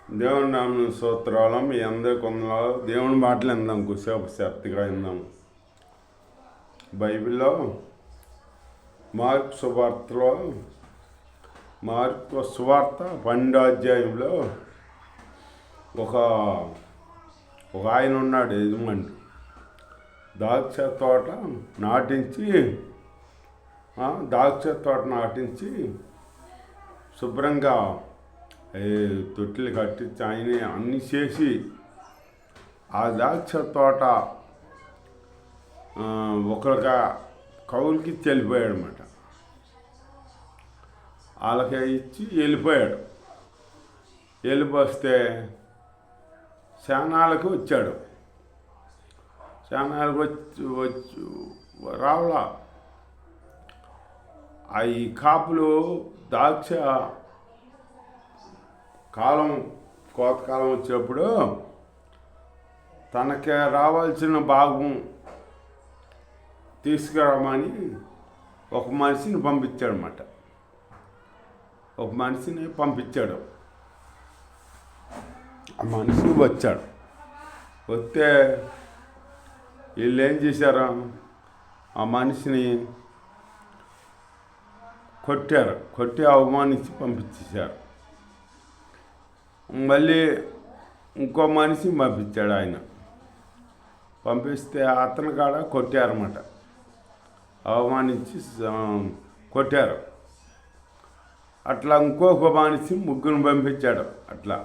దేవుని నామం స్తోత్రాలు. మీ అందరి కొందరు దేవుని మాటలు విందాం, కుసేపు శక్తిగా విందాం. బైబిల్లో మార్కు సువార్త 12వ అధ్యాయంలో ఒక ఆయన ఉన్నాడు, యజమాని. ద్రాక్ష తోట నాటించి శుభ్రంగా తొట్టిలు కట్టించి ఆయన అన్నీ చేసి ఆ ద్రాక్ష తోట ఒకరిగా కౌలుకి ఇచ్చి వెళ్ళిపోయాడు అనమాట. వాళ్ళకి ఇచ్చి వెళ్ళిపోయాడు. వెళ్ళిపోస్తే శానాలకు వచ్చాడు. శానాలకు వచ్చి రావలా. ఈ కాపులు ద్రాక్ష కోతకాలం వచ్చినప్పుడు తనకి రావాల్సిన భాగం తీసుకురామని ఒక మనిషిని పంపించాడనమాట. ఆ మనిషి వచ్చాడు. వస్తే వీళ్ళు ఏం చేశారు, ఆ మనిషిని కొట్టి అవమానించి పంపించేశారు. మళ్ళీ ఇంకో మనిషిని పంపించాడు. ఆయన పంపిస్తే అతను కాడ కొట్టారన్నమాట. అవమానించి కొట్టారు. అట్లా ఇంకొక మనిషి ముగ్గురిని పంపించాడు. అట్లా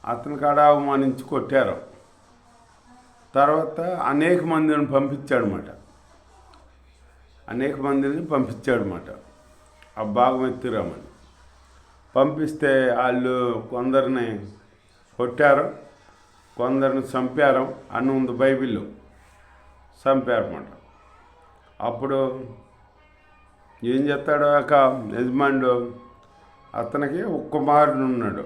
అతని కాడ అవమానించి కొట్టారు. తర్వాత అనేక మందిని పంపించాడనమాట. ఆ భాగం ఎత్తురామని పంపిస్తే వాళ్ళు కొందరిని కొట్టారు, కొందరిని చంపారు అని ఉంది బైబిల్లో. చంపారన్నమాట. అప్పుడు ఏం చేస్తాడు, ఒక యజమానుడు అతనికి ఒక కుమారుడు ఉన్నాడు.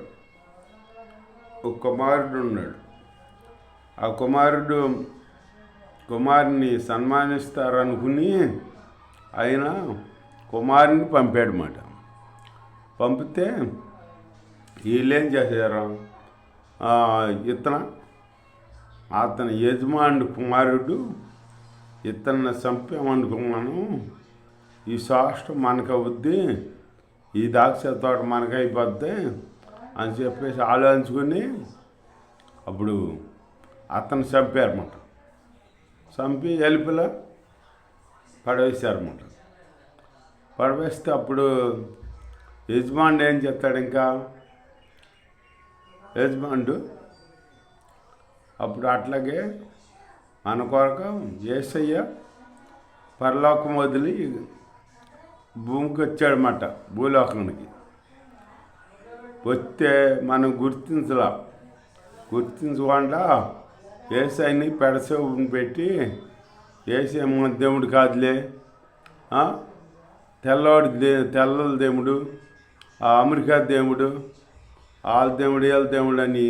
ఆ కుమారుని సన్మానిస్తారనుకుని ఆయన కుమారుని పంపాడన్నమాట. పంపితే వీళ్ళేం చేశారు, అతని యజమానుడు కుమారుడు ఇతన్ని చంపామనుకున్నాను, ఈ సాష్టం మనకవుద్ది, ఈ ద్రాక్ష తోట మనకైపోద్ది అని చెప్పేసి ఆలోచించుకొని అప్పుడు అతను చంపారన్నమాట. చంపి ఎలుపులా పడవేశారన్నమాట. పడవేస్తే అప్పుడు యజమానుడు ఏం చెప్తాడు, ఇంకా యజమానుడు అప్పుడు అట్లాగే మన కొరకు యేసయ్య పరలోకం వదిలి భూమికి వచ్చాడన్నమాట. భూలోకానికి వస్తే మనం గుర్తించకుండా యేసయ్యని పెడసేవుని పెట్టి, యేసయ్య దేవుడు కాదులే, తెల్లల దేవుడు, ఆ అమెరికా దేవుడు, వాళ్ళ దేవుడు అని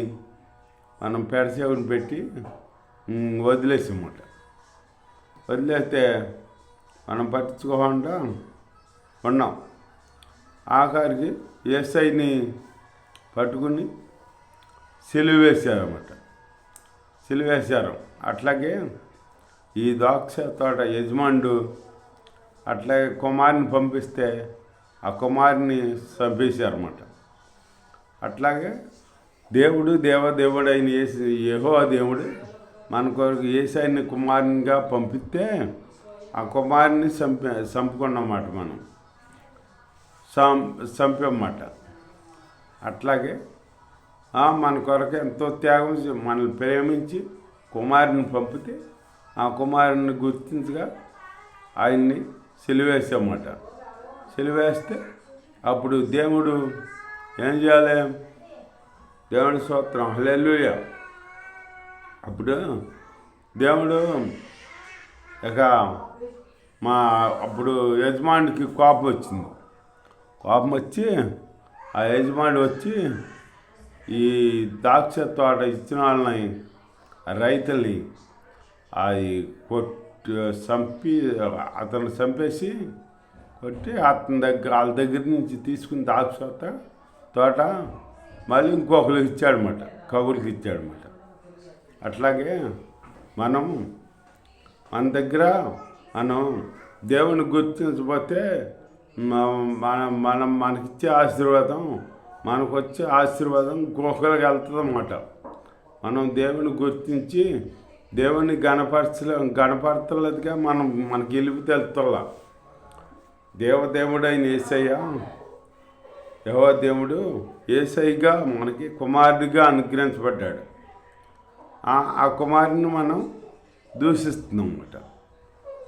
మనం పెడసేవుని పెట్టి వదిలేసామన్నమాట. వదిలేస్తే మనం పట్టించుకోకుండా ఉన్నాం. ఆఖరికి యేసయ్యని పట్టుకుని సిలువేశారు. అట్లాగే ఈ ద్రాక్ష తోట యజమానుడు అట్లాగే కుమారుని పంపిస్తే ఆ కుమారుని చంపేశారన్నమాట. అట్లాగే దేవుడైన యెహోవా దేవుడు మన కొరకు యేసయ్యని కుమారునిగా పంపిస్తే ఆ కుమారుని చంపుకున్నమాట, మనం చంపమాట. అట్లాగే మన కొరకు ఎంతో త్యాగం మనల్ని ప్రేమించి కుమారుని పంపితే ఆ కుమారుని గుర్తించగా ఆయన్ని సిలువేసామన్నమాట. సిలువేస్తే అప్పుడు దేవుడు ఏం చేయాలి, దేవుని స్తోత్రం, హల్లెలూయా. అప్పుడు దేవుడు అప్పుడు యజమానికి కోపం వచ్చి ఆ యజమాని వచ్చి ఈ ద్రాక్ష తోట ఇచ్చిన వాళ్ళని, రైతుల్ని అతను చంపేసి కొట్టి వాళ్ళ దగ్గర నుంచి తీసుకుని ద్రాక్ష తోట మళ్ళీ ఇంకొకరికి ఇచ్చాడనమాట, కబుర్కి ఇచ్చాడనమాట. అట్లాగే మనం మన దగ్గర మనం దేవుని గుర్తించకపోతే మనకిచ్చే ఆశీర్వాదం మనకు వచ్చే ఆశీర్వాదం ఇంకొకరికి వెళ్తుంది అన్నమాట. మనం దేవుని గుర్తించి దేవుని గణపరచలేదుగా మనకి గెలుపు తెలుతుల్లా. దేవదేవుడు అయిన యేసయ్య, యెహోవా దేవుడు యేసయ్యగా మనకి కుమారుడిగా అనుగ్రహించబడ్డాడు. ఆ కుమారుని మనం దూషిస్తున్నాం అన్నమాట.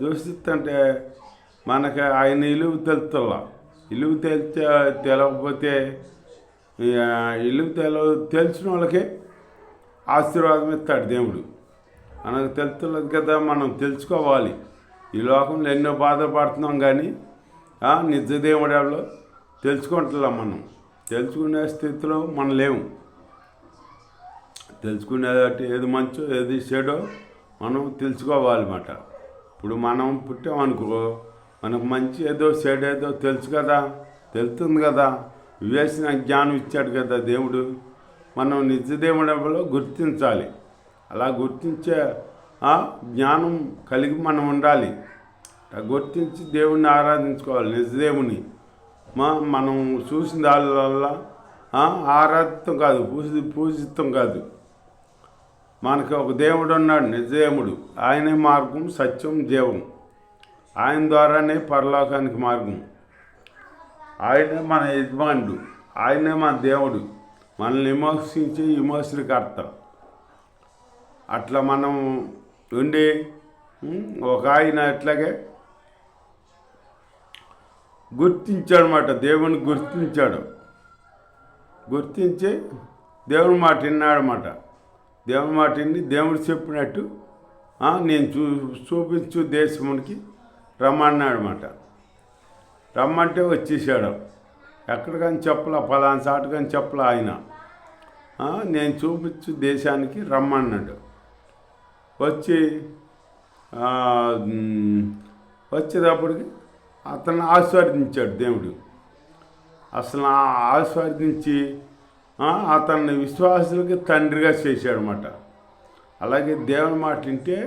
దూషిస్తుంటే మనకి ఆయన ఇలువ తెలుతుల్లా. ఇలువ తెలవకపోతే తెలిసిన వాళ్ళకి ఆశీర్వాదం ఇస్తాడు దేవుడు. మనకు తెలుతున్నది కదా, మనం తెలుసుకోవాలి. ఈ లోకంలో ఎన్నో బాధలు పడుతున్నాం కానీ నిజ దేవుడు ఎవరో తెలుసుకుంటున్నాం. మనం తెలుసుకునే స్థితిలో మనం లేవు. తెలుసుకునేదట ఏది మంచో ఏది చెడో మనం తెలుసుకోవాలన్నమాట. ఇప్పుడు మనం పుట్టామనుకో, మనకు మంచి ఏదో చెడు ఏదో తెలుసు కదా, తెలుస్తుంది కదా. వివేచన జ్ఞానం ఇచ్చాడు కదా దేవుడు. మనం నిజ దేవుడిలో గుర్తించాలి. అలా గుర్తించే జ్ఞానం కలిగి మనం ఉండాలి. గుర్తించి దేవుణ్ణి ఆరాధించుకోవాలి. నిజదేవుని మనం చూసిన దానివల్ల ఆరాధితం కాదు, పూజితం కాదు. మనకి ఒక దేవుడు ఉన్నాడు, నిజదేవుడు. ఆయనే మార్గం, సత్యం, జీవం. ఆయన ద్వారానే పరలోకానికి మార్గం. ఆయనే మన యజమానుడు, ఆయనే మన దేవుడు, మనల్ని విమోచనకర్త. అట్లా మనం ఉండి ఒక ఆయన అట్లాగే గుర్తించాడనమాట. దేవుని గుర్తించాడు. గుర్తించి దేవుని మాట విన్నాడనమాట. దేవుని మాట విని దేవుడు చెప్పినట్టు నేను చూపించు దేశమునికి రమ్మన్నాడనమాట. రమ్మంటే వచ్చేసాడు. ఎక్కడికని చెప్పలా, పలానా చాటుకని చెప్పలా. ఆయన నేను చూపించు దేశానికి రమ్మన్నాడు. వచ్చేటప్పటికి అతన్ని ఆశీర్వదించాడు దేవుడు. అసలు ఆశీర్వదించి అతన్ని విశ్వాసులకి తండ్రిగా చేశాడు అన్నమాట. అలాగే దేవుని మాట వింటే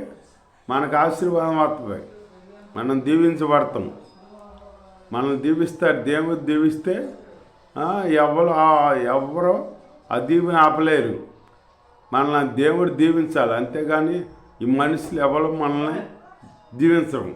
మనకు ఆశీర్వాదం వస్తుంది. మనం దీవించబడతాం. మనల్ని దీవిస్తాడు. దేవుడు దీవిస్తే ఎవరో ఆ దీవెన ఆపలేరు. మనల్ని దేవుడు దీవించాలి. అంతేగాని ఈ మనుషులు ఎవరు మనల్ని దీవించరు.